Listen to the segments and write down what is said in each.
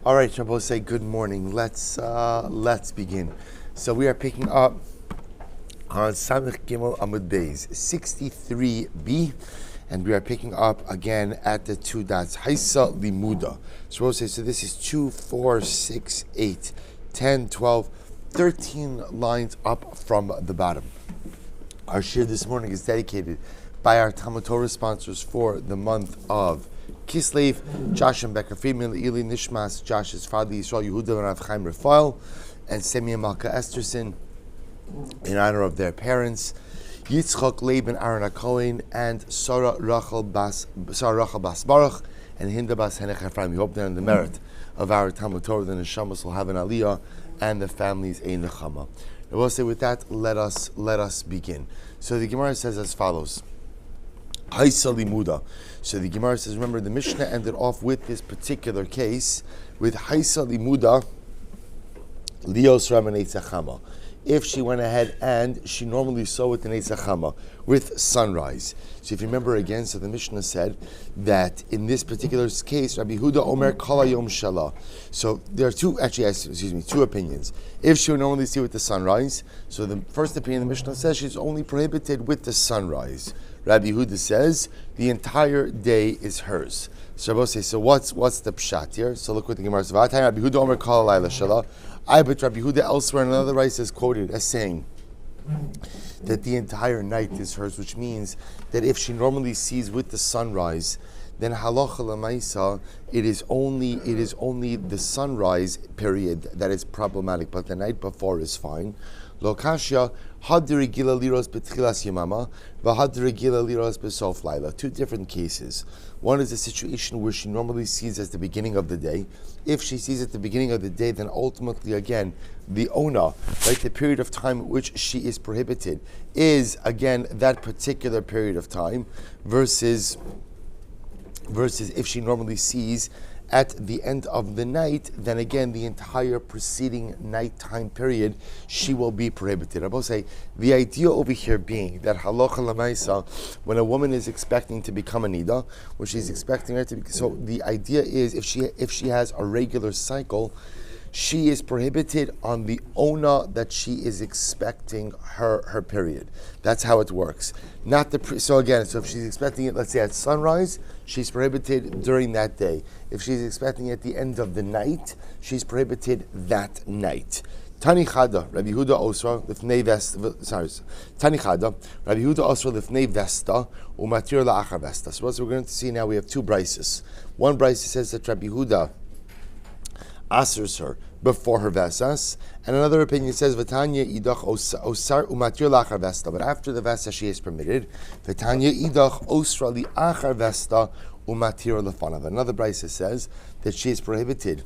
All right, Shabbos, say good morning. Let's begin. So we are picking up on Samich Gimel Amud Beis 63b, and we are picking up again at the two dots. Haisa Limuda. Shabbos says so. This is 2, 4, 6, 8, 10, 12, 13 lines up from the bottom. Our shir this morning is dedicated by our Talmud Torah sponsors for the month of Kislev, Josh and Becker Friedman, Eli Nishmas, Josh's father Yisrael Yehuda and Rav Chaim Rafael, and Semia Malka Esterson in honor of their parents, Yitzchok Leib and Aaron HaKohen, and Sarah Rachel Bas Baruch, and Hinda Bas Henech Ephraim. We hope that in the merit of our Talmud Torah, the Neshamas will have an aliyah and the families a nechama. I will say with that, let us begin. So the Gemara says as follows. Haisa Limuda. So the Gemara says, remember, the Mishnah ended off with this particular case with Haisa Limuda Lios Raman Eitzachama. If she went ahead and she normally saw with an Eitzachama with sunrise. So if you remember again, so the Mishnah said that in this particular case, Rabbi Huda Omer Kala Yom Shala. So there are two opinions. If she would normally see with the sunrise, so the first opinion the Mishnah says she's only prohibited with the sunrise. Rabbi Huda says the entire day is hers. Shabbos says, so what's the pshat here? So look what the Gemara says. Rabbi Huda Omer Kala Laila Shala. But Rabbi Huda elsewhere in another rice is quoted as saying that the entire night is hers, which means that if she normally sees with the sunrise, then halacha l'maisa, it is only the sunrise period that is problematic, but the night before is fine. Lo kashya hadri gila liros betchilas yamama, v'hadri gila liros besof laila. Two different cases. One is a situation where she normally sees as the beginning of the day. If she sees at the beginning of the day, then ultimately again the ona, right, the period of time which she is prohibited, is again that particular period of time, versus if she normally sees at the end of the night, then again the entire preceding nighttime period she will be prohibited. I will say the idea over here being that halacha l'maisa, when a woman is expecting to become a niddah, when she's expecting her to be, so the idea is if she has a regular cycle, she is prohibited on the ona that she is expecting her period. That's how it works. Not the so if she's expecting it, let's say at sunrise, she's prohibited during that day. If she's expecting it at the end of the night, she's prohibited that night. Tani Chada, Rabbi Huda Osra lifnei vesta. Tani Chada, Rabbi Huda Osra lifnei vesta umatir la'achar vesta. So what we're going to see now, we have two brises. One brise says that Rabbi Huda asers her before her vesas, and another opinion says Vatanya idach osar umatir lachar vesta, but after the vesta she is permitted. Vatanya idach osra li achar vesta umatir lefanav. Another brisa says that she is prohibited.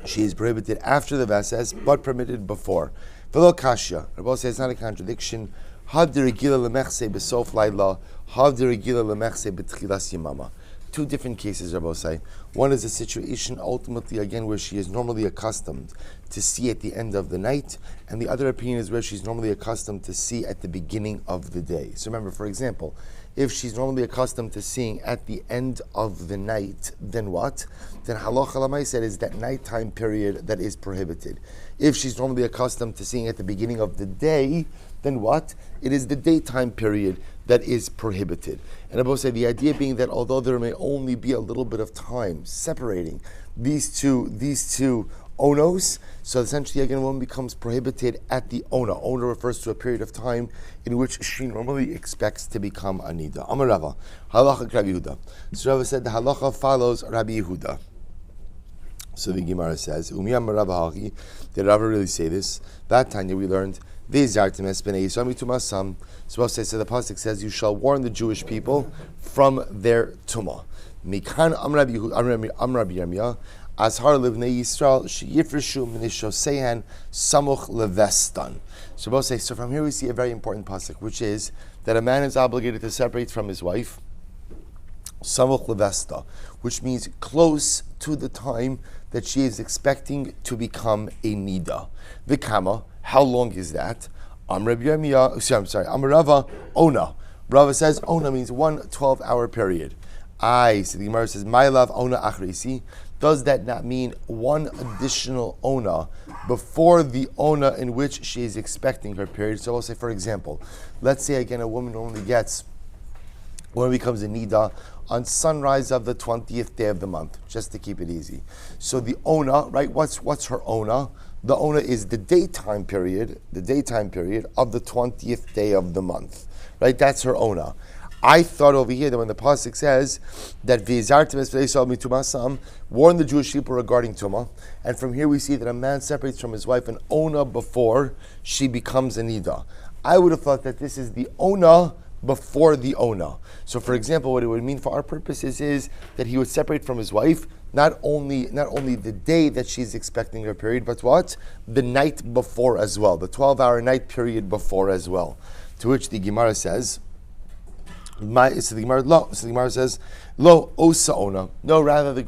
She is prohibited after the vesas, but permitted before. Velo kashya. Rabbi says it's not a contradiction. Hav derigila lemechse besof laila. Hav derigila lemechse betchilas yamama. Two different cases, Rabbi say. One is a situation ultimately again where she is normally accustomed to see at the end of the night, and the other opinion is where she's normally accustomed to see at the beginning of the day. So remember, for example, if she's normally accustomed to seeing at the end of the night, then what? Then halacha l'maisa is that nighttime period that is prohibited. If she's normally accustomed to seeing at the beginning of the day, then what? It is the daytime period that is prohibited. And I will say the idea being that although there may only be a little bit of time separating these two onos, so essentially again, one becomes prohibited at the ona. Ona refers to a period of time in which she normally expects to become a niddah. Amar Rava, halacha Rabbi Yehuda. So Rava said the halacha follows Rabbi Yehuda. So the Gemara says, Umiyam Rava Haki. Did Rava really say this? That Tanya we learned. So the pasuk says, "You shall warn the Jewish people from their tumah." Mikan Amrabi Yirmiyah, Azhar livnei Yisrael sheyifreshu minishosehan samuch levestan. So from here we see a very important pasuk, which is that a man is obligated to separate from his wife samuch levesta, which means close to the time that she is expecting to become a niddah. Vikama. How long is that? Amar Rava Ona. Rava says Ona means 1 12-hour period. So the Gemara says, My love Ona Achrisi. does that not mean one additional ona before the ona in which she is expecting her period? So we'll say, for example, let's say again a woman only gets, when it becomes a Niddah, on sunrise of the 20th day of the month, just to keep it easy. So the ona, right, what's her ona? The ona is the daytime period of the 20th day of the month, right? That's her ona. I thought over here that when the pasuk says that warn the Jewish people regarding Tumah, and from here we see that a man separates from his wife an ona before she becomes a Niddah. I would have thought that this is the ona before the ona. So for example, what it would mean for our purposes is that he would separate from his wife not only the day that she's expecting her period, but what? The night before as well, the 12-hour night period before as well. To which the Gemara says, the Gemara says, "Lo osa ona." No, rather, the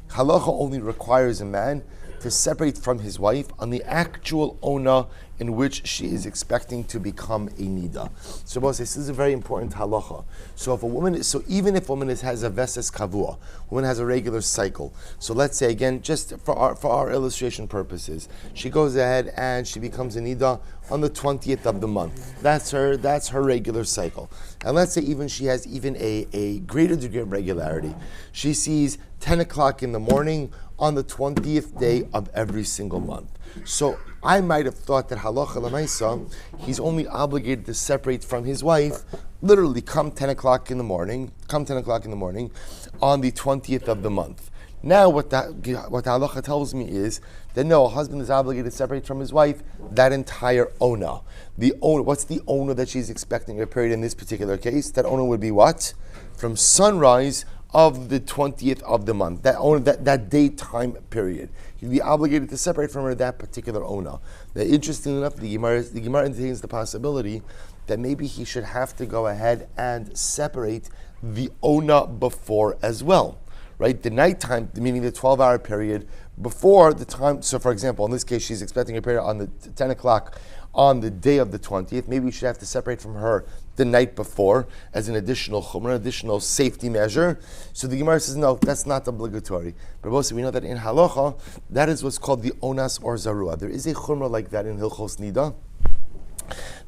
halacha only requires a man to separate from his wife on the actual ona in which she is expecting to become a niddah. So this is a very important halacha. So even if a woman has a veses kavua, woman has a regular cycle. So let's say again, just for our illustration purposes, she goes ahead and she becomes a niddah on the 20th of the month. That's her regular cycle. And let's say even she has even a greater degree of regularity. She sees 10 o'clock in the morning on the 20th day of every single month. So I might have thought that halacha l'maisa, he's only obligated to separate from his wife literally come 10 o'clock in the morning on the 20th of the month. Now what the halacha tells me is that no, a husband is obligated to separate from his wife that entire ona. What's the ona that she's expecting her period in this particular case? That ona would be what? From sunrise of the 20th of the month, that daytime period. He'd be obligated to separate from her that particular ona. Now, interestingly enough, the Gemara entertains the possibility that maybe he should have to go ahead and separate the ona before as well, right? The nighttime, meaning the 12-hour period before the time. So, for example, in this case, she's expecting her period on the 10 o'clock on the day of the 20th. Maybe we should have to separate from her the night before as an additional chumrah, an additional safety measure. So the Gemara says, no, that's not obligatory. But also we know that in halacha, that is what's called the onas or zarua. There is a chumrah like that in Hilchos Niddah,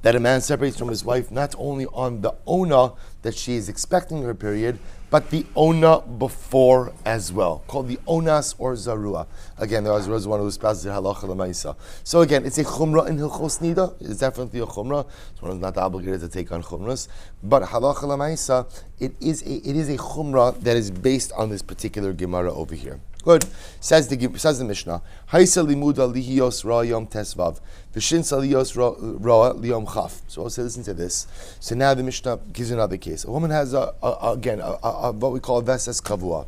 that a man separates from his wife not only on the ona that she is expecting her period, but the ona before as well, called the onas or zarua. Again, there was one who espouses the halacha l'maisa. So again, it's a chumrah in Hilchos Niddah. It's definitely a chumrah. So one is not obligated to take on chumras, but halacha l'maisa, it is a chumrah that is based on this particular Gemara over here. Good. Says the Mishnah. Haisa limuda lihiyos ra yom tesvav. V'shinsa lihiyos ra liyom chaf. So I'll say, listen to this. So now the Mishnah gives another case. A woman has what we call a veses kavua,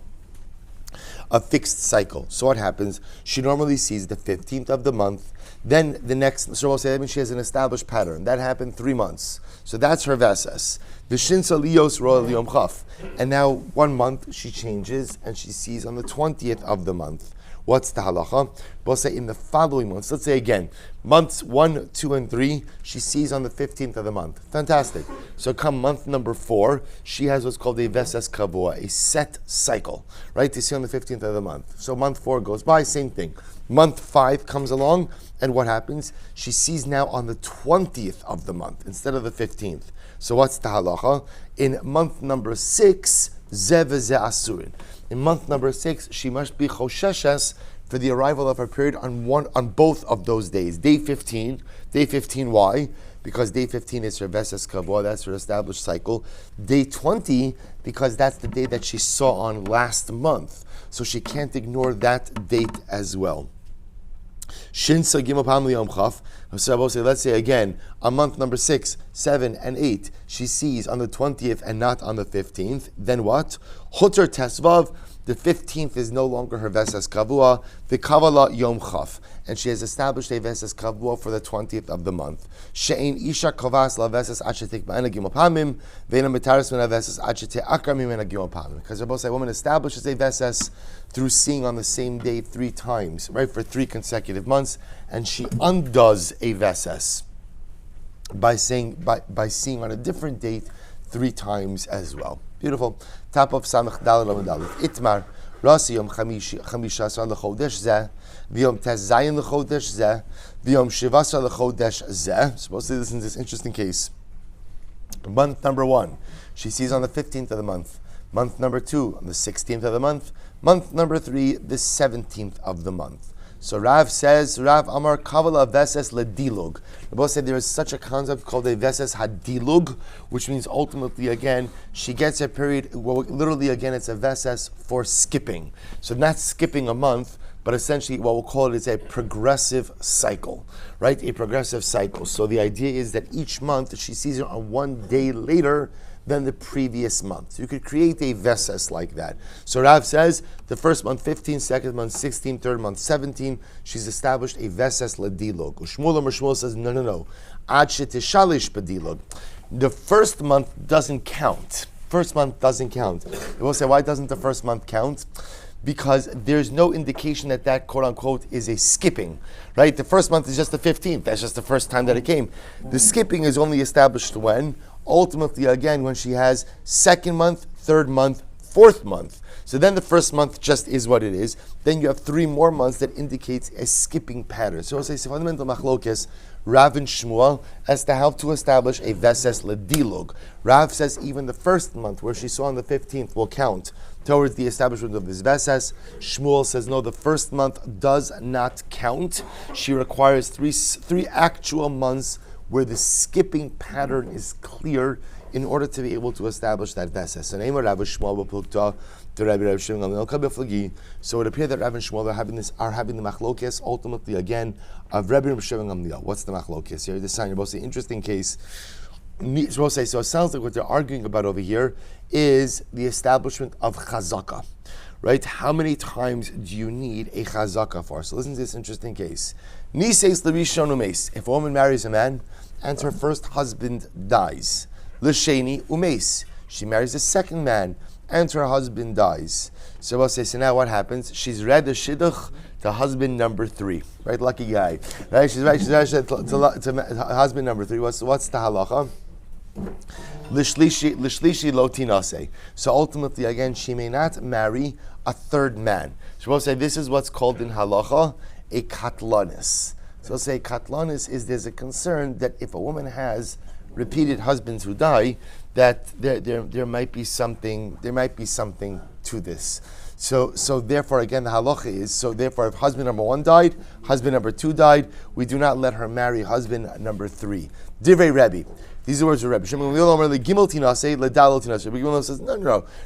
a fixed cycle. So what happens? She normally sees the 15th of the month. Then the next, so we'll say, that means she has an established pattern. That happened 3 months. So that's her veses. V'shinsa lihiyos ra liyom chaf. And now 1 month she changes and she sees on the 20th of the month. What's the halacha? We'll say in the following months, let's say again, months 1, 2, and 3, she sees on the 15th of the month. Fantastic. So come month number 4, she has what's called a veses kavua, a set cycle, right? To see on the 15th of the month. So month 4 goes by, same thing. Month 5 comes along, and what happens? She sees now on the 20th of the month instead of the 15th. So what's the halacha? In month number 6, zev ze asurin. In month number 6, she must be chosheshes for the arrival of her period on both of those days. Day 15. Day 15, why? Because day 15 is her veses kavua, that's her established cycle. Day 20, because that's the day that she saw on last month. So she can't ignore that date as well. Shinsa gimel pam liyom chaf. So let's say again, on month number 6, 7, and 8, she sees on the 20th and not on the 15th. Then what? Huter tesvav. The 15th is no longer her veses kavua. The kavala yom chaf, and she has established a veses kavua for the 20th of the month. She'ein isha kovas la veses achetik ba'ena gimel pamim ve'ena mitaris min veses achete akar mimena gimel pamim. Because both a woman establishes a veses through seeing on the same day 3 times, right, for 3 consecutive months, and she undoes a veses by seeing on a different date 3 times as well. Beautiful. Top of Samach Dalal Amud Aleph. Itmar Rasi Yom Chamisha L'chodesh Zeh, V'Yom Tes Zayin L'chodesh Zeh, V'Yom Shivasa L'chodesh Zeh. Supposedly this is this interesting case. Month number 1, she sees on the 15th of the month. Month number 2, on the 16th of the month. Month number 3, the 17th of the month. So Rav says, Rav Amar Kavala Veses Ledilug. Rabbi said there is such a concept called a Veses Hadilug, which means ultimately, again, she gets a period, well, literally, again, it's a Veses for skipping. So not skipping a month, but essentially what we'll call it is a progressive cycle, right? A progressive cycle. So the idea is that each month she sees it on one day later than the previous month. So you could create a Veses like that. So Rav says the first month 15, second month 16, third month 17, she's established a Veses Ledilog. Shmuel says, no. Ad shetishalish bedilog. The first month doesn't count. First month doesn't count. They will say, why doesn't the first month count? Because there's no indication that quote-unquote is a skipping, right? The first month is just the 15th. That's just the first time that it came. The skipping is only established when? Ultimately, again, when she has second month, third month, fourth month. So then the first month just is what it is. Then you have 3 more months that indicates a skipping pattern. So it's a fundamental machlokes, Rav and Shmuel, as to how to establish a Veses Ledilog. Rav says even the first month, where she saw on the 15th, will count towards the establishment of this Veses. Shmuel says no, the first month does not count. She requires three actual months where the skipping pattern is clear in order to be able to establish that Veses. So name of Rabbi Shmuel B'Plukta to Rabbi Shmuel Gamliel. So it would appear that Rabbi and Shmuel are having the machlokes ultimately again of Rabbi Shmuel Gamliel. What's the machlokes here? This is you're both an interesting case. So it sounds like what they're arguing about over here is the establishment of chazaka, right? How many times do you need a chazaka for? So listen to this interesting case. If a woman marries a man and her first husband dies, l'sheni umeis, she marries a second man and her husband dies. So we'll say, so now what happens? She's read the shidduch to husband number 3, right? Lucky guy, right? She's read to husband number 3. What's the halacha? L'shlishi lo tinase. So ultimately, again, she may not marry a third man. So we'll say this is what's called in halacha a katlanis. So we'll say katlanis is there's a concern that if a woman has repeated husbands who die, that there might be something to this. So therefore, again, the halacha is, so therefore, if husband number 1 died, husband number 2 died, we do not let her marry husband number 3. Divrei Rebbe. These are words of Rabbi Shmuel says, no.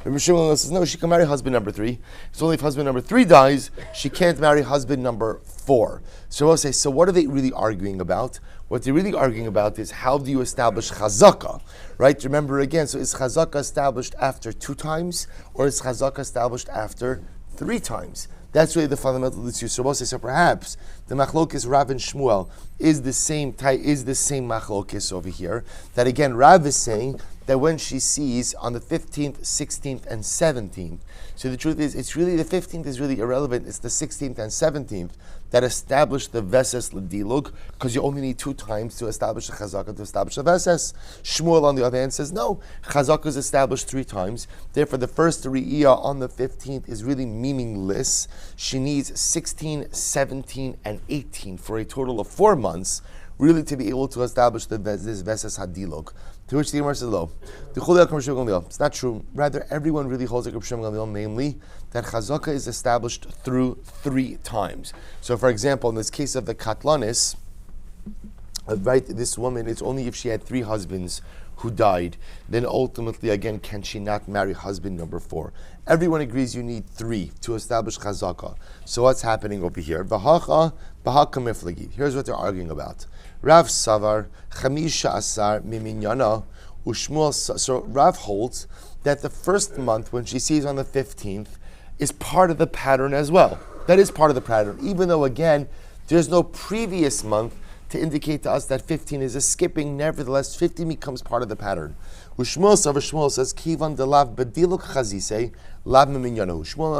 Rabbi Shmuel says, no, she can marry husband number 3. It's only if husband number 3 dies, she can't marry husband number 4. So I'll say, so what are they really arguing about? What they're really arguing about is how do you establish chazaka, right? Remember again, so is chazaka established after 2 times, or is chazaka established after 3 times? That's really the fundamental issue. So perhaps the machlokes Rav and Shmuel is the same machlokes over here. That again, Rav is saying that when she sees on the 15th, 16th, and 17th. So the truth is, it's really the 15th is really irrelevant. It's the 16th and 17th that establish the Veses Ledilug, because you only need 2 times to establish a Chazaka to establish a Veses. Shmuel, on the other hand, says no, Chazaka is established 3 times. Therefore, the first Re'iyah on the 15th is really meaningless. She needs 16, 17, and 18 for a total of 4 months, really to be able to establish this Veses Hadilog. To which the Gemara says, "Lo, it's not true. Rather, everyone really holds like Rabbi Shmuel Gamliel, namely that Chazaka is established through 3 times. So, for example, in this case of the Katlanis, right, this woman, it's only if she had 3 husbands who died, then ultimately, again, can she not marry husband number 4? Everyone agrees you need 3 to establish Chazaka. So, what's happening over here? V'hacha miflagi. Here's what they're arguing about. Rav Savar, Chamisha Asar, Miminyana, Ushmuel. So Rav holds that the first month, when she sees on the 15th, is part of the pattern as well. That is part of the pattern, even though, again, there's no previous month to indicate to us that 15 is a skipping. Nevertheless, 15 becomes part of the pattern. Ushmuel says, Kivan de lav bediluk chazise, lav miminyana. Shmuel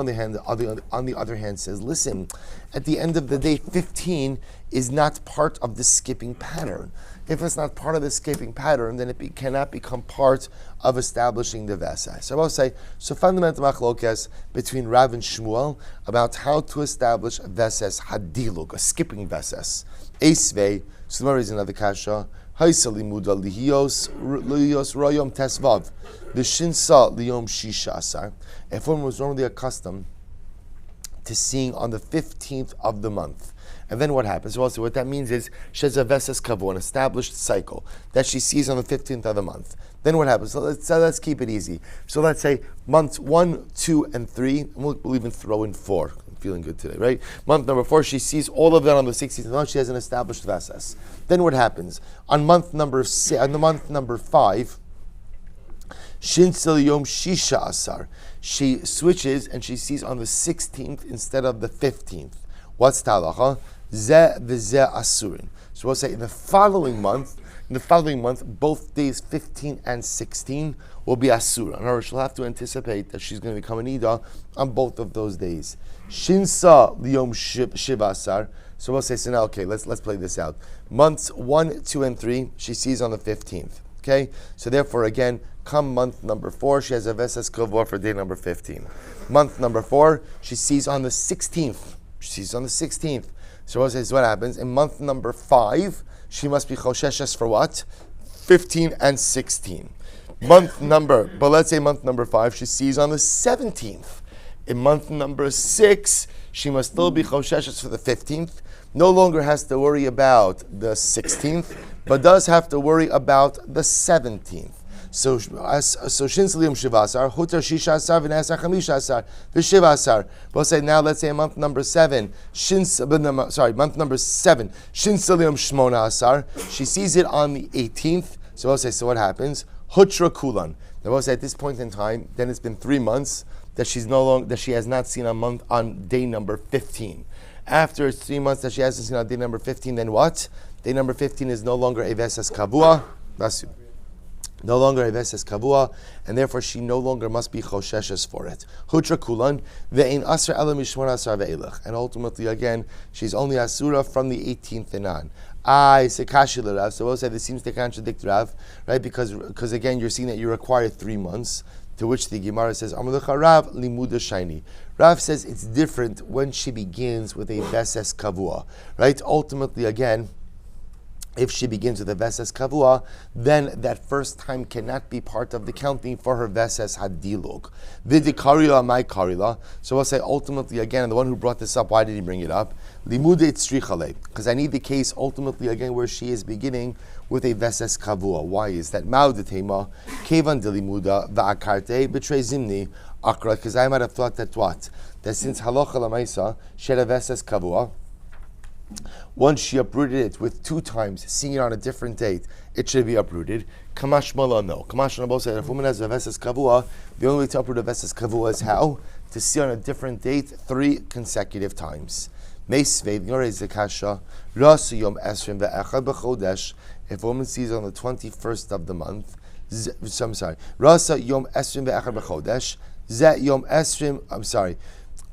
on the other hand says, listen, at the end of the day, 15 is not part of the skipping pattern. If it's not part of the skipping pattern, then it cannot become part of establishing the Vesa. So I will say, fundamental machlokes between Rav and Shmuel about how to establish a Veses Hadiluk, a skipping Veses. Eisvei, so there is another kasha, Haisa limuda lihiyos royom tesvav, v'shinsa liyom shisha asar. If one was normally accustomed to seeing on the 15th of the month, and then what happens? Also, what that means is she has a Veses Kavu, an established cycle that she sees on the 15th of the month. Then what happens? So let's keep it easy. So let's say months 1, 2, and 3, and we'll even throw in 4. I'm feeling good today, right? Month number 4, she sees all of that on the 16th of the month. She has an established Veses. Then what happens? On month number 5, Shinsil Yom Shisha Asar. She switches and she sees on the 16th instead of the 15th. What's talacha? Zeh v'zeh asurin. So we'll say in the following month, both days 15 and 16 will be asura. In other words, she'll have to anticipate that she's going to become a niddah on both of those days. Shinsa liyom shiva asar. So we'll say, so now, okay, let's play this out. Months 1, 2, and 3, she sees on the 15th. Okay, so therefore, again, come month number 4, she has a Veses Kavua for day number 15. Month number 4, she sees on the 16th. So what happens? In month number 5, she must be chosheshes for what? 15 and 16. But let's say month number 5, she sees on the 17th. In month number 6, she must still be chosheshes for the 15th. No longer has to worry about the 16th, but does have to worry about the 17th. So Shinslium Shivasar, Hutar Shishasar, Vinasar Chamishasar, Vishivasar. We'll say now, let's say month number 7, month number 7, Shinslium Shmona Asar. She sees it on the 18th. So we'll say, so what happens? Hutra Kulan. Now we'll say at this point in time, then it's been 3 months that she has not seen a month on day number 15. After 3 months that she hasn't seen on day number 15, then what? Day number 15 is no longer a Veses Kavua. That's no longer a Veses Kavua, and therefore she no longer must be chosheshes for it. Hutra kulan ve'in asra ela mishmon asar ve'elach, and ultimately again she's only asura from the 18th and on. Sekashi l'Rav. So we'll say this seems to contradict Rav, right? Because again you're seeing that you require 3 months. To which the Gemara says, Amalecha Rav limuda shiny. Rav says it's different when she begins with a Veses Kavua, right? Ultimately again, if she begins with a Veses Kavua, then that first time cannot be part of the counting for her Veses Hadilog. Vidi karila my karila. So we'll say ultimately again, and the one who brought this up, why did he bring it up? Limude tzrichale. Because I need the case ultimately again where she is beginning with a Veses Kavua. Why is that? Ma'udetema, kevan de limuda, va'akarte, betray zimni, akra. Because I might have thought that what? That since halacha lamaisa, she had a Veses Kavua, once she uprooted it with 2 times, seeing it on a different date, it should be uprooted. Kamash mala no. Kamash mala said if a woman has a Veses Kavua, the only way to uproot a Veses Kavua is how? To see on a different date 3 consecutive times. If a woman sees on the 21st of the month, Rasa Yom Esrim ve'echad b'chodesh, Zeh Yom Esrim,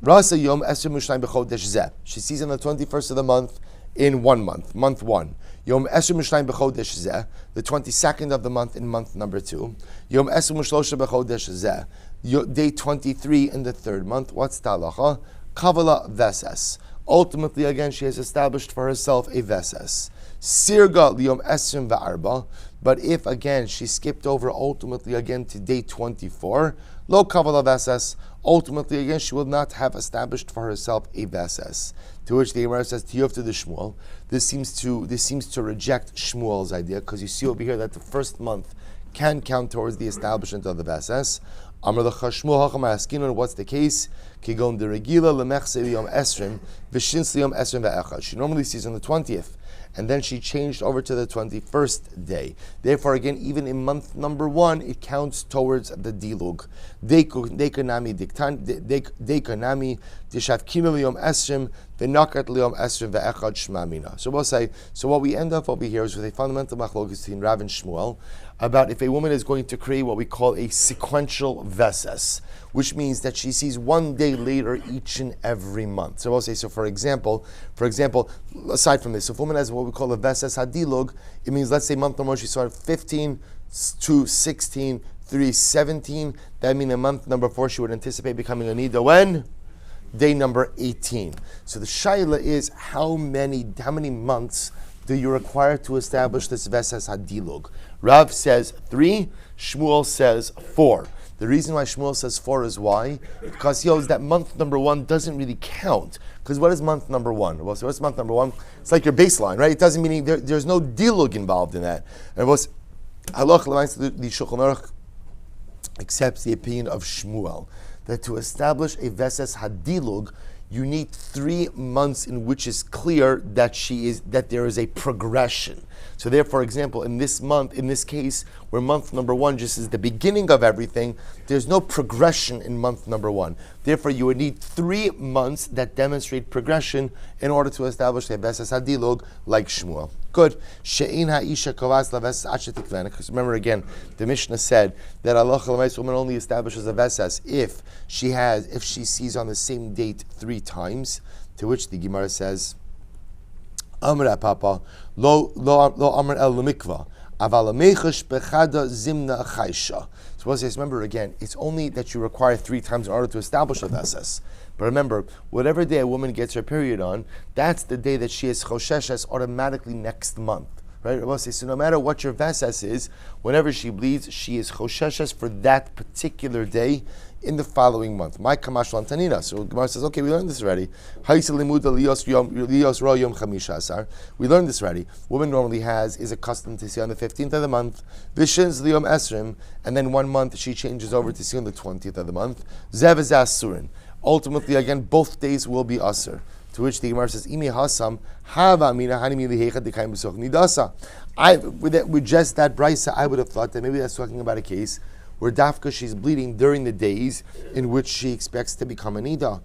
Rasa Yom Esrim U'shnayim b'chodesh Zeh. She sees on the 21st of the month in 1 month, month 1. Yom Esrim U'shnayim b'chodesh Zeh, the 22nd of the month in month number 2. Yom Esrim U'shlosha b'chodesh Zeh, day 23 in the 3rd month. What's talacha? Kavala Veses. Ultimately, again, she has established for herself a Veses. Sirga liyom esrim va'arba. But if, again, she skipped over ultimately, again, to day 24, lo kavala Veses, ultimately, again, she will not have established for herself a Veses. To which the Gemara says, Tiyov to the Shmuel. This seems to reject Shmuel's idea, because you see over here that the first month can count towards the establishment of the Veses. Amar lecha Shmuel hacham askinon. What's the case? Kigon de regila lemechse liyom esrim v'shins liyom esrim ve'echad. She normally sees on the 20th, and then she changed over to the 21st day. Therefore, again, even in month number 1, it counts towards the dilug. Dekonami diktan dekonami dishavkinu liyom esrim v'nakat liom esrim ve'echad shmamina. So we'll say, so what we end up over here is with a fundamental machlokes between Rav and Shmuel about if a woman is going to create what we call a sequential veses, which means that she sees one day later each and every month. So we'll say, so for example, aside from this, so if a woman has what we call a veses hadilug, it means, let's say month number one, she saw 15 to 16, 3, 17. That means in month number 4, she would anticipate becoming a niddah when? Day number 18. So the shaila is, how many months do you require to establish this veses hadilug? Rav says 3, Shmuel says 4. The reason why Shmuel says 4 is why? Because he knows that month number 1 doesn't really count. Because what is month number 1? Well, so what's month number 1? It's like your baseline, right? It doesn't mean there's no dilug involved in that. And what's halach l'maisa, the Shulchan Aruch accepts the opinion of Shmuel that to establish a veses hadilug, you need 3 months in which is clear that there is a progression. So there, for example, in this case, where month number 1 just is the beginning of everything, there's no progression in month number 1. Therefore, you would need 3 months that demonstrate progression in order to establish a veses hadilug like Shmuel. Good. Because remember again, the Mishnah said that Allah woman only establishes a veses if she sees on the same date 3 times. To which the Gemara says, Amr Papa, lo amr el mikva, aval mechash bechada zimna chaysha. So what says? Remember again, it's only that you require 3 times in order to establish a veses. But remember, whatever day a woman gets her period on, that's the day that she is chosheshes automatically next month. Right? So no matter what your veses is, whenever she bleeds, she is chosheshes for that particular day in the following month. My kamash lantanina. So Gemara says, okay, we learned this already. We learned this already. Woman normally is accustomed to see on the 15th of the month. Vishins liyom esrim, and then 1 month she changes over to see on the 20th of the month. Zev is asurin. Ultimately, again, both days will be asur. To which the Gemara says, "Imi hasam hava mina hanimi lihecha dekayim b'soch nidasa." With just that brisa, I would have thought that maybe that's talking about a case where dafka she's bleeding during the days in which she expects to become a niddah.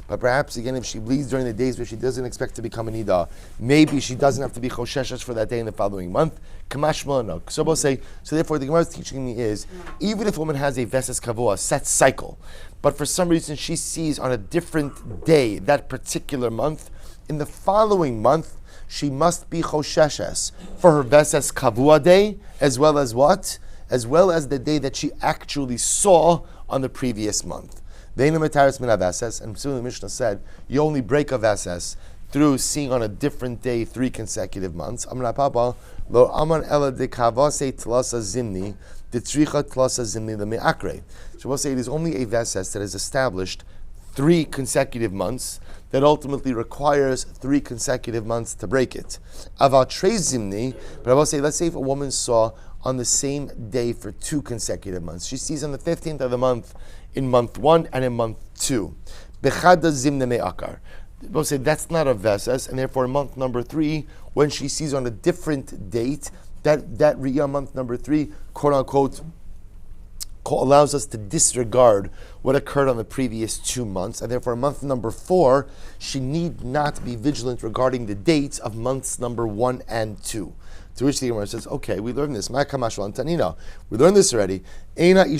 But perhaps again, if she bleeds during the days where she doesn't expect to become a niddah, maybe she doesn't have to be chosheshes for that day in the following month. So we'll say, so therefore the Gemara is teaching me is, even if a woman has a veses kavua, set cycle, but for some reason she sees on a different day that particular month, in the following month, she must be chosheshes for her veses kavua day, as well as what? As well as the day that she actually saw on the previous month. And so the Mishnah said, you only break a veses through seeing on a different day 3 consecutive months. Amar Papa, lo aman ela de kavase tlasa zimni, de tricha tlasa zimni le me'akre. So we'll say it is only a veses that is established 3 consecutive months that ultimately requires 3 consecutive months to break it. Aval trei zimni, but I will say, let's say if a woman saw on the same day for 2 consecutive months. She sees on the 15th of the month in month 1 and in month 2. Bechada zimne me'akar. We'll say that's not a veses, and therefore month number 3, when she sees on a different date, that Riyah month number 3, quote unquote, allows us to disregard what occurred on the previous 2 months, and therefore month number 4, she need not be vigilant regarding the dates of months number 1 and 2. To which the Gemara says, okay, we learned this. We learned this already. We already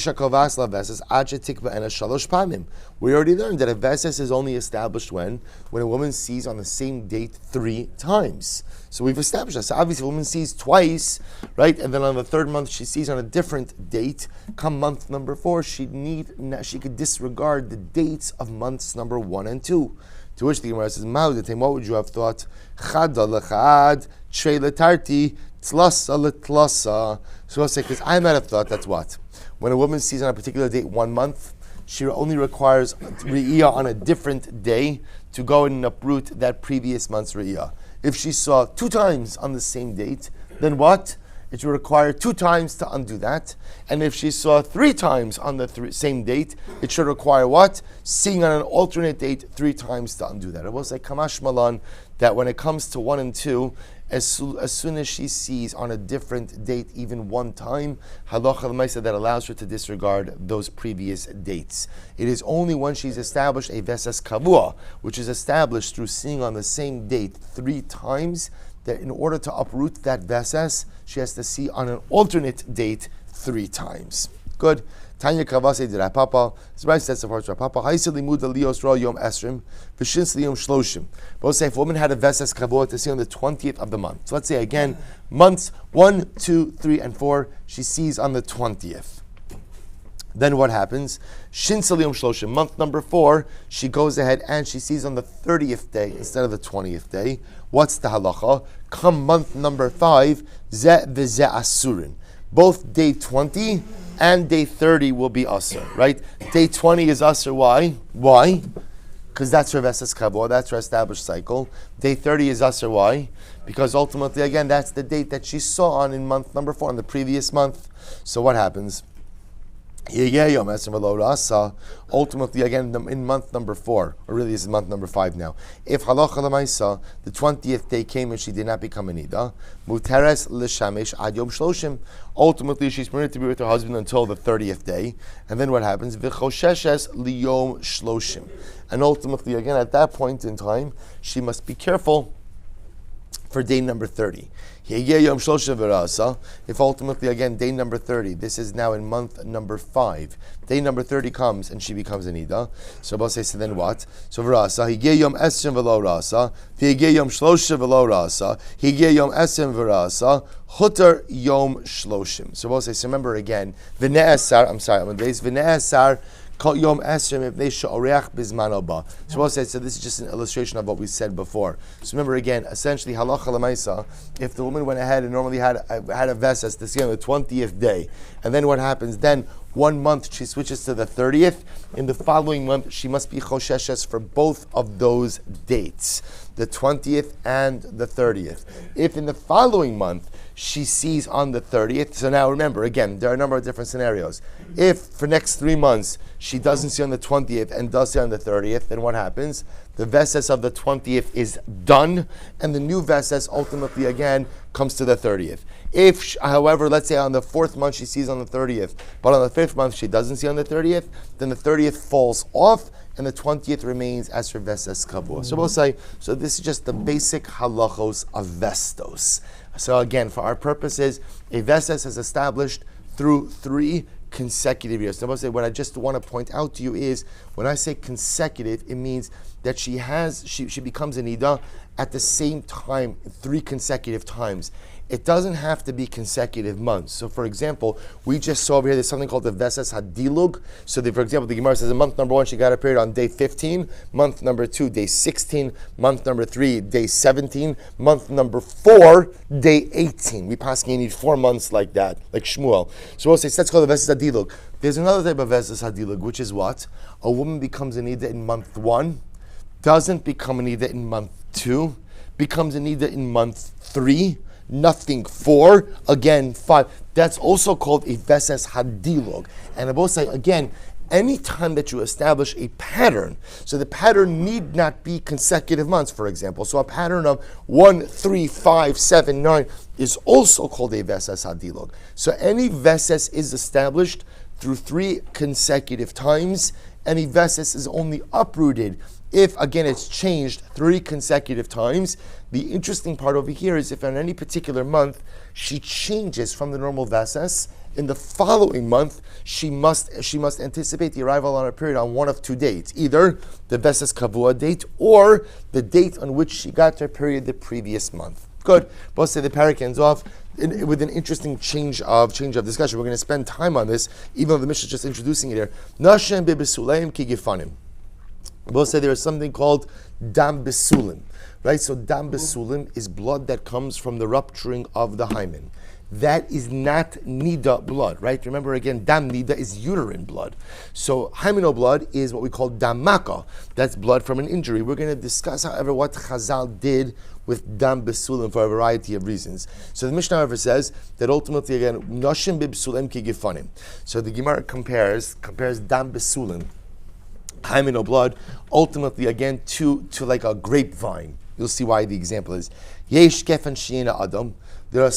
learned that a veses is only established when a woman sees on the same date 3 times. So we've established that. So obviously a woman sees twice, right? And then on the 3rd month she sees on a different date. Come month number 4, she could disregard the dates of months number 1 and 2. To which the Gemara says, what would you have thought? Chada lechad, trei letarti, tlasa letlasa. So I'll say, because I might have thought that's what? When a woman sees on a particular date 1 month, she only requires re'iyah on a different day to go and uproot that previous month's re'iyah. If she saw 2 times on the same date, then what? It will require 2 times to undo that. And if she saw 3 times on the same date, it should require what? Seeing on an alternate date 3 times to undo that. I will say, Kamash Malan, that when it comes to 1 and 2, as soon as she sees on a different date, even one time, halacha l'maisa that allows her to disregard those previous dates. It is only when she's established a vesas kavua, which is established through seeing on the same date 3 times, that in order to uproot that vesas, she has to see on an alternate date 3 times. Good. Tanya Kavase de Rapapa. Zrai says of Rapapa. Haisili Muda Leos Ro Yom Esrim. Vishins Yom Shloshim. Both say if a woman had a Vesas Kavod to see on the 20th of the month. So let's say again, months 1, 2, 3, and 4, she sees on the 20th. Then what happens? Shinsal Yom Shloshim. Month number 4, she goes ahead and she sees on the 30th day instead of the 20th day. What's the halacha? Come month number 5, Zeh v'Zeh Asurin. Both day 20 and day 30 will be Asr, right? Day 20 is Asr, why? Why? Because that's her Vesas Kavod, that's her established cycle. Day 30 is Asr, why? Because ultimately, again, that's the date that she saw on in month number 4, in the previous month. So what happens? Ultimately, again, in month number 4, or really this is month number 5 now. If halacha l'maisa, the 20th day came and she did not become a niddah, muteres l'shamesh ad yom shloshim. Ultimately, she's permitted to be with her husband until the 30th day, and then what happens? V'chosheshes liyom shloshim. And ultimately, again, at that point in time, she must be careful for day number 30. If ultimately, again, day number 30, this is now in month number 5, day number 30 comes and she becomes a niddah. So Rabbi says, so then what? So v'rasa, higeh yom esrim v'lo rasa, v'higeh yom shlosha v'lo rasa, higeh yom esrim v'rasa, chutar yom shloshim. So Rabbi says, remember again, v'ne'esar, I'm sorry, I'm on days, v'ne'esar, Yom Esrim if they sha'oreach bizman oba. So this is just an illustration of what we said before. So remember again, essentially halacha l'maisa, if the woman went ahead and normally had a vesas to see on the 20th day, and then what happens? Then 1 month she switches to the 30th. In the following month she must be chosheshes for both of those dates, the 20th and the 30th. If in the following month she sees on the 30th, so now remember again, there are a number of different scenarios. If for next 3 months she doesn't see on the 20th and does see on the 30th, then what happens? The vesas of the 20th is done, and the new vesas ultimately again comes to the 30th. If, however, let's say on the 4th month she sees on the 30th, but on the 5th month she doesn't see on the 30th, then the 30th falls off, and the 20th remains as her vesas kavua. So we'll say, so this is just the basic halachos of vestos. So again, for our purposes, a vesas is established through 3 consecutive years. So what I just want to point out to you is, when I say consecutive, it means that she becomes a niddah at the same time, 3 consecutive times. It doesn't have to be consecutive months. So for example, we just saw over here there's something called the Vesas Hadilug. So for example, the Gemara says in month number 1 she got a period on day 15, month number 2, day 16, month number 3, day 17, month number 4, day 18. We possibly need 4 months like that, like Shmuel. So we'll say that's called the Vesas Hadilug. There's another type of Vesas Hadilug, which is what? A woman becomes a niddah in month 1, doesn't become a niddah in month 2, becomes a niddah in month 3, nothing 4, again 5. That's also called a Vesas Hadilog. And I will say again, any time that you establish a pattern, so the pattern need not be consecutive months, for example. So a pattern of 1, 3, 5, 7, 9 is also called a Vesas Hadilog. So any Vesas is established through 3 consecutive times. Any Vesas is only uprooted if, again, it's changed 3 consecutive times. The interesting part over here is if in any particular month she changes from the normal vesas, in the following month she must anticipate the arrival on her period on one of 2 dates, either the vesas kavua date or the date on which she got her period the previous month. Good. Both say the parak ends off with an interesting change of discussion. We're going to spend time on this, even though the Mishnah is just introducing it here. Nashem bebesuleim ki gifanim. We'll say there is something called dam besulim, right? So dam besulim is blood that comes from the rupturing of the hymen. That is not niddah blood, right? Remember again, dam niddah is uterine blood. So hymenal blood is what we call damaka. That's blood from an injury. We're going to discuss, however, what Chazal did with dam besulim for a variety of reasons. So the Mishnah, however, says that ultimately, again, noshim bibsulim ki gifanim. So the Gemara compares dam besulim, hymenal blood, ultimately again to like a grapevine. You'll see why the example is Yesh Gefen Shiena Adam. There are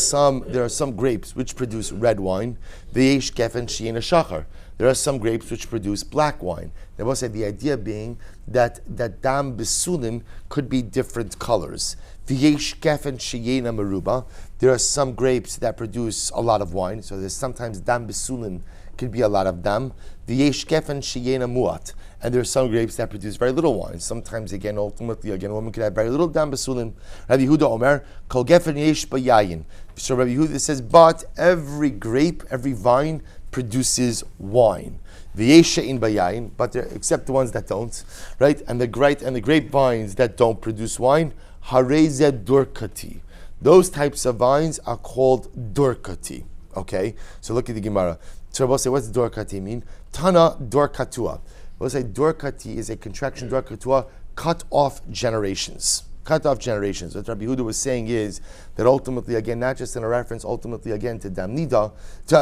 some grapes which produce red wine. The Yesh Gefen Shiena Shachar. There are some grapes which produce black wine. They will say the idea being that dam besulim could be different colors. The Yesh Gefen Shiena Meruba. There are some grapes that produce a lot of wine. So there's sometimes dam besulim could be a lot of dam. The Yesh Gefen Shiena Muat. And there are some grapes that produce very little wine. Sometimes, ultimately, a woman could have very little dam besulim. Rabbi Yehuda Omer, Kol Gefen Yesh Bayayin. So Rabbi Yehuda says, but every grape, every vine produces wine. The Yesha in Bayayin, but except the ones that don't, right? And the grapevines that don't produce wine, Hareze Durkati. Those types of vines are called Durkati. Okay? So look at the Gemara. So we'll say, what's Durkati mean? Tana Durkatua. We'll say Durkati is a contraction, Durkatua, cut off generations. Cut off generations. What Rabbi Yehuda was saying is that ultimately, again, not just in a reference, ultimately, again, to dam niddah,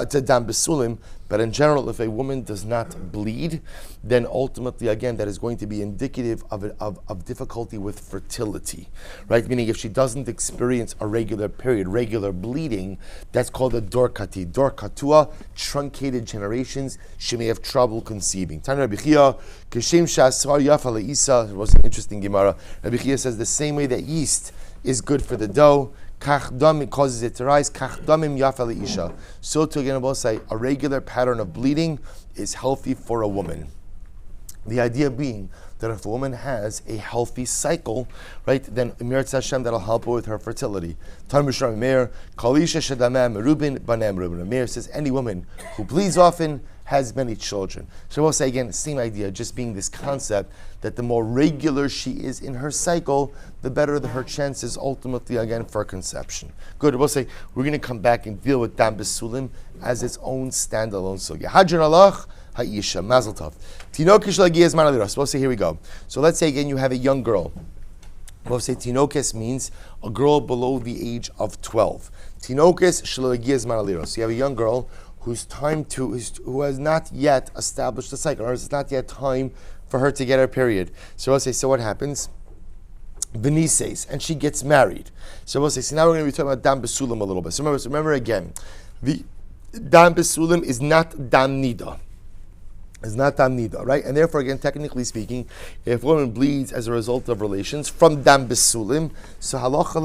to dam besulim, but in general, if a woman does not bleed, then ultimately, again, that is going to be indicative of difficulty with fertility, right? Meaning if she doesn't experience a regular period, regular bleeding, that's called a dorkati. Dorkatua, truncated generations, she may have trouble conceiving. Tana Rabbi Chia, Kishem Shasar Yafa Le'isa, it was an interesting Gemara. Rabbi Chia says the same way that yeast is good for the dough, Kachdam causes it to rise. Kachdamim yafa leisha. So to again, I will say a regular pattern of bleeding is healthy for a woman. The idea being that if a woman has a healthy cycle, right, then Emirat Hashem that'll help her with her fertility. Talmud Meir, Kalisha Shadamam Merubin Banem Merubin. Meir says any woman who bleeds often has many children. So we'll say again, same idea, just being this concept that the more regular she is in her cycle, the better her chances ultimately again for conception. Good. We'll say we're going to come back and deal with dam besulim as its own standalone sugya. Hadran alach ha'isha mazel tov. Tinokesh lagias manaliros. We'll say here we go. So let's say again you have a young girl. We'll say tinokes means a girl below the age of 12. Tinokes shalagias manaliros. You have a young girl who has not yet established a cycle, or it's not yet time for her to get her period. So we'll say, so what happens? Venices, and she gets married. So we'll say, so now we're going to be talking about dam besulim a little bit. So remember again, the dam besulim is not dam niddah. It's not dam niddah, right? And therefore, again, technically speaking, if a woman bleeds as a result of relations from dam besulim, so halacha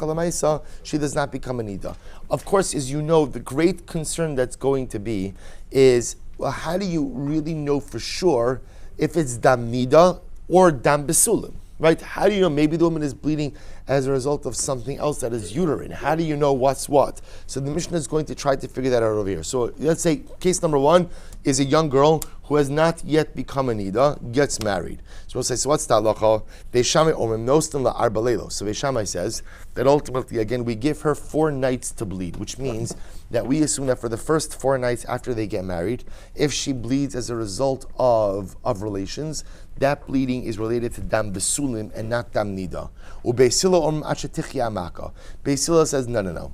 l'maisa, she does not become a niddah. Of course, as you know, the great concern that's going to be is, well, how do you really know for sure if it's dam niddah or dam besulim? Right? How do you know? Maybe the woman is bleeding as a result of something else that is uterine. How do you know what's what? So the Mishnah is going to try to figure that out over here. So let's say case number one is a young girl who has not yet become a niddah, gets married. So we'll say, so what's the halacha? Beishamai omrim nostin la'arba leilos. So Beishamai says that ultimately, again, we give her 4 nights to bleed, which means that we assume that for the first 4 nights after they get married, if she bleeds as a result of relations, that bleeding is related to dam besulim and not dam niddah. Beis Hillel says, no.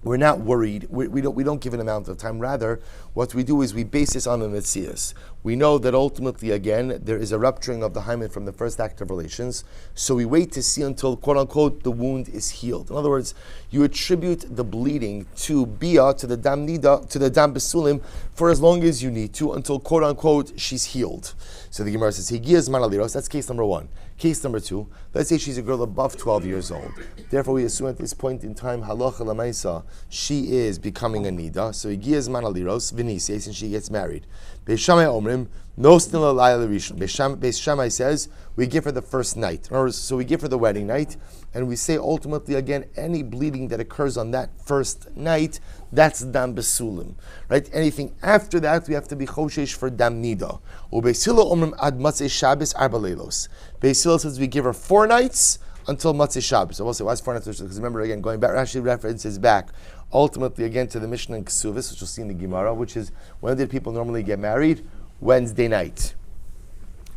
We're not worried. We don't give an amount of time. Rather, what we do is we base this on the Metzias. We know that ultimately, again, there is a rupturing of the hymen from the first act of relations. So we wait to see until, quote unquote, the wound is healed. In other words, you attribute the bleeding to bia, to the dam niddah, to the dam besulim, for as long as you need to, until, quote unquote, she's healed. So the Gemara says, Higiyas manaliros. That's case number one. Case number two, let's say she's a girl above 12 years old. Therefore, we assume at this point in time, halacha l'maisa, she is becoming a niddah. So Higiyas manaliros, v'nisei, and she gets married. Beis Shammai omrim, nostin l'layla rishon. Beis Shammai says, we give her the first night. In other words, so we give her the wedding night, and we say ultimately, again, any bleeding that occurs on that first night, that's dam besulim. Right? Anything after that, we have to be choshesh for dam niddah. Beis Hillel omrim ad matzei Shabbos arba leilos. Beis Hillel says we give her 4 nights until matzei Shabbos. So we'll say, why is 4 nights? Because remember, again, going back, Rashi references back, ultimately, again, to the Mishnah in Kesuvos, which we'll see in the Gemara, which is, when did people normally get married? Wednesday night.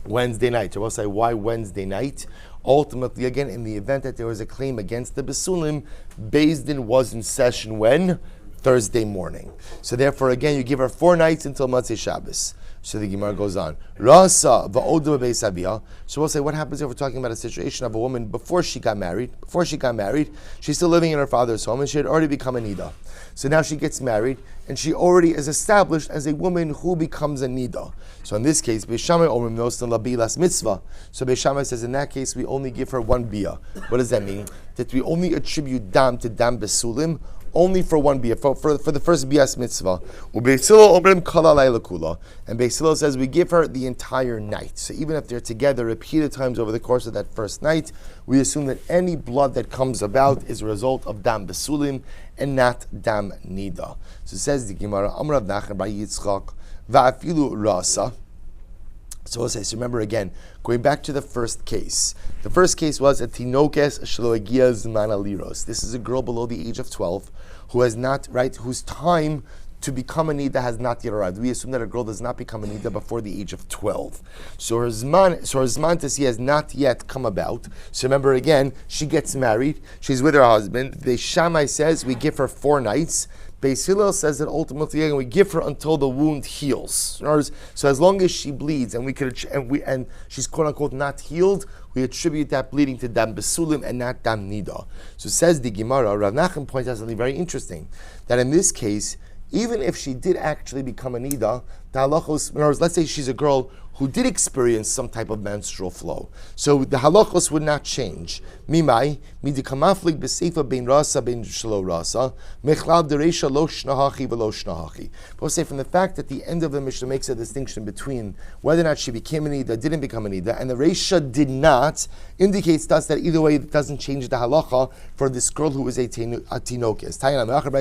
So we'll say, why Wednesday night? Ultimately, again, in the event that there was a claim against the besulim, Beis Din was in session when? Thursday morning. So therefore, again, you give her 4 nights until matzei Shabbos. So the Gemara goes on. Rasa va'odu bebeis abiyah. So we'll say, what happens if we're talking about a situation of a woman before she got married? Before she got married, she's still living in her father's home, and she had already become a Niddah. So now she gets married, and she already is established as a woman who becomes a Niddah. So in this case, Beis Shammai omrim nosan labilas mitzvah. So Beis Shammai says, in that case, we only give her one biyah. What does that mean? That we only attribute dam to dam besulim, only for one biyah, for the first biyas mitzvah. And Beis Hillel says we give her the entire night. So even if they're together repeated times over the course of that first night, we assume that any blood that comes about is a result of dam besulim and not dam nida. So it says the Gemara, Amar Rav Nachman bar Yitzchak va'afilu rasa. So we'll say, so remember again, going back to the first case. The first case was a tinokes shelo hagia zman aliros. This is a girl below the age of 12 who has not, right, whose time to become a Niddah has not yet arrived. We assume that a girl does not become a Niddah before the age of 12. So her zman to see has not yet come about. So remember again, she gets married, she's with her husband. The Shammai says we give her 4 nights. Beis Hillel says that ultimately we give her until the wound heals. In other words, so as long as she bleeds and she's quote unquote not healed, we attribute that bleeding to dam besulim and not dam nida. So says the Gemara, Rav Nachman points out something very interesting, that in this case, even if she did actually become a Niddah, the halachos, in other words, let's say she's a girl who did experience some type of menstrual flow. So the halachos would not change. Mimai, midikamaflik b'seifa bein rasa bein shelo rasa, mechlav dereisha lo shnahachi v'lo shnahachi. But we'll say from the fact that the end of the Mishnah makes a distinction between whether or not she became a Niddah, didn't become a Niddah, and the reisha did not, indicates to us that either way it doesn't change the halacha for this girl who is a tinokes.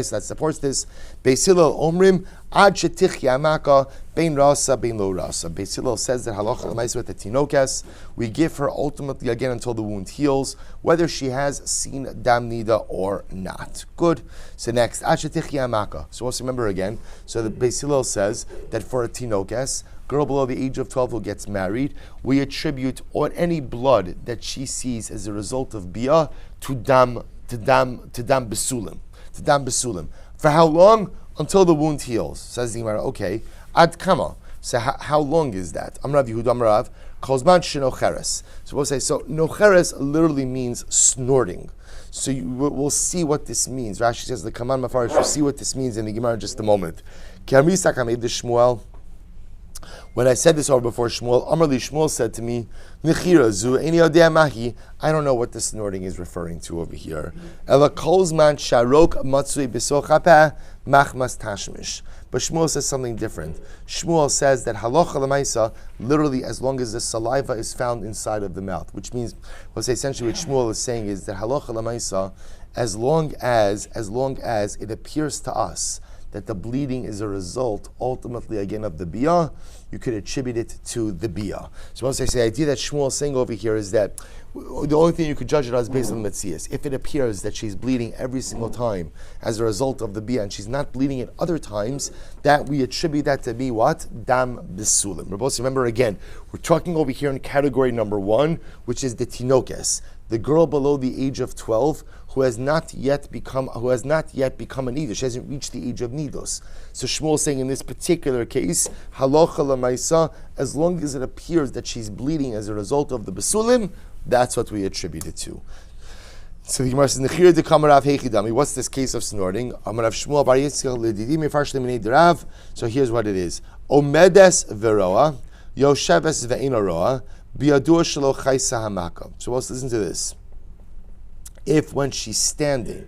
That supports this. Beis Hillel omrim, ad shetichya amaka, bein rasa, bein lo rasa. Beis Hillel says that halacha l'maisa with the tinokes, we give her ultimately again until the wound heals, whether she has seen dam nida or not. Good. So next, ad shetichya amaka. So let's remember again. So the Beis Hillel says that for a tinokes, girl below the age of 12 who gets married, we attribute any blood that she sees as a result of biyah to dam besulim. To dam besulim. For how long? Until the wound heals. Says the Gemara, okay, ad kama. So how long is that? Amar Rav Yehuda Amar Rav, kozman shenocheres. So we'll say, so nocheres literally means snorting. So we'll see what this means. Rashi says, the Kaman Mafarish, we'll see what this means in the Gemara in just a moment. Shmuel. When I said this over before Shmuel, Amar li Shmuel said to me, Nechira zu eni yodea mahi. I don't know what the snorting is referring to over here. Ela kolzman sharok matzui b'sochapeh machmas tashmish. But Shmuel says something different. Shmuel says that halacha l'maisa, literally as long as the saliva is found inside of the mouth, which means, we'll say essentially what Shmuel is saying is that halacha l'maisa, as long as it appears to us that the bleeding is a result, ultimately, again, of the biyah, you could attribute it to the biyah. So once I say, the idea that Shmuel is saying over here is that the only thing you could judge it as based on Metzias. If it appears that she's bleeding every single time as a result of the biyah, and she's not bleeding at other times, that we attribute that to be what? Dam bisulim. Remember again, we're talking over here in category number 1, which is the tinokes, the girl below the age of 12 who has not yet become a Niddah. She hasn't reached the age of Nidos. So Shmuel is saying in this particular case, halacha l'maisa, as long as it appears that she's bleeding as a result of the basulim, that's what we attribute it to. So the Gemara says, Nechira de kamarav heichidami. What's this case of snorting? Amarav Shmuel bar Yitzchak l'didim mefarsh leminei derav. So here's what it is. Omedes veroa, yosheves ve'ena roa, biyadur shelo chaysa hamaka. So let's listen to this. If when she's standing,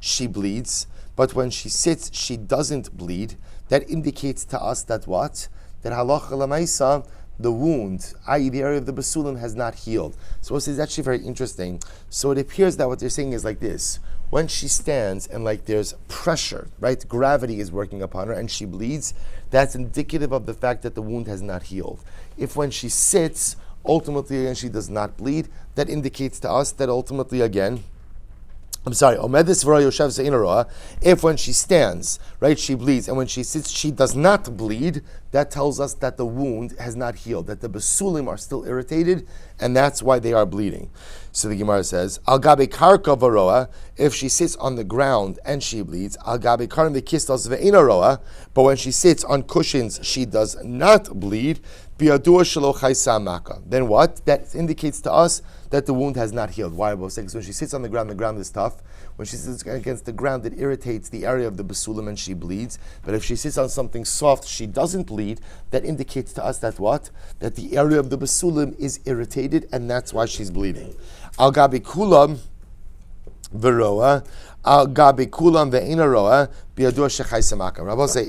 she bleeds, but when she sits, she doesn't bleed, that indicates to us that what? That halacha l'maisa, the wound, i.e. the area of the basulim, has not healed. So this is actually very interesting. So it appears that what they're saying is like this. When she stands and like there's pressure, right? Gravity is working upon her and she bleeds, that's indicative of the fact that the wound has not healed. If when she sits, ultimately again she does not bleed, that indicates to us that ultimately again I'm sorry, Omedis v'ro yoshev ze'ina roa. If when she stands, right, she bleeds, and when she sits, she does not bleed, that tells us that the wound has not healed, that the basulim are still irritated, and that's why they are bleeding. So the Gemara says, Al gabe karka v'roa, if she sits on the ground and she bleeds, Al gabe karim v'kistos ve'ina roa, but when she sits on cushions, she does not bleed, bi'adua shelo chaysa maka. Then what? That indicates to us that the wound has not healed. Why? Because when she sits on the ground is tough. When she sits against the ground, it irritates the area of the basulim and she bleeds. But if she sits on something soft, she doesn't bleed. That indicates to us that what? That the area of the basulim is irritated, and that's why she's bleeding. Al gabi kulam v'roa, al gabi kulam ve'ina roa, bi'adua shechaysa maka. Rabbi say,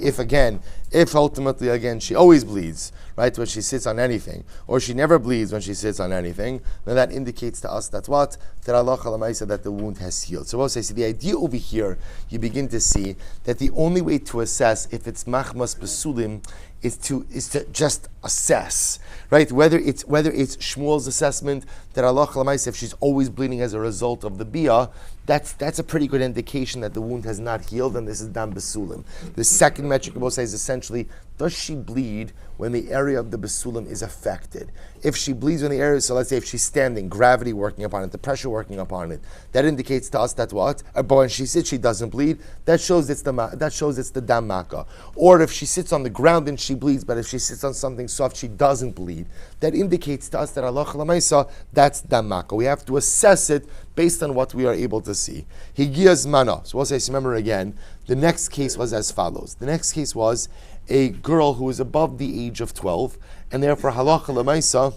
if ultimately again she always bleeds, right, when she sits on anything, or she never bleeds when she sits on anything, then that indicates to us that what? That Allah Chalamaysa, that the wound has healed. So we'll say, the idea over here, you begin to see that the only way to assess if it's machmas basulim is to just assess, right? Whether it's Shmuel's assessment that Allah Chalamaysa, if she's always bleeding as a result of the bia, that's a pretty good indication that the wound has not healed, and this is dam basulim. The second metric we'll say is essentially, does she bleed when the area of the basulim is affected? If she bleeds when the area, so let's say if she's standing, gravity working upon it, the pressure working upon it, that indicates to us that what? But when she sits, she doesn't bleed. That shows it's the dam maka. Or if she sits on the ground and she bleeds, but if she sits on something soft, she doesn't bleed. That indicates to us that Allah Chalamaysa, that's dam maka. We have to assess it based on what we are able to see. Higiyaz mana. So we'll say, remember again, the next case was as follows. The next case was a girl who is above the age of 12, and therefore halacha l'maisa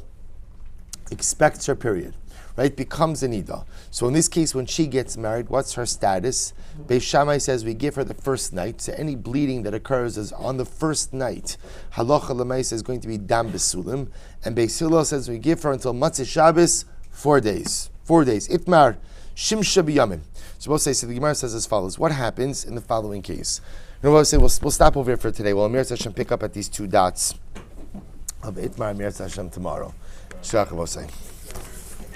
expects her period, right? Becomes a niddah. So in this case, when she gets married, what's her status? Beis Shammai says we give her the first night. So any bleeding that occurs is on the first night. Halacha l'maisa is going to be dam besulim, and Beis Hillel says we give her until Matzah Shabbos 4 days. 4 days. Itmar shimsha biyamin. So we'll say, so the Gemara says as follows. What happens in the following case? And we'll say we'll stop over here for today. We'll Amir Hashem pick up at these two dots of Itmar and Amir Hashem tomorrow. Shach, we'll say.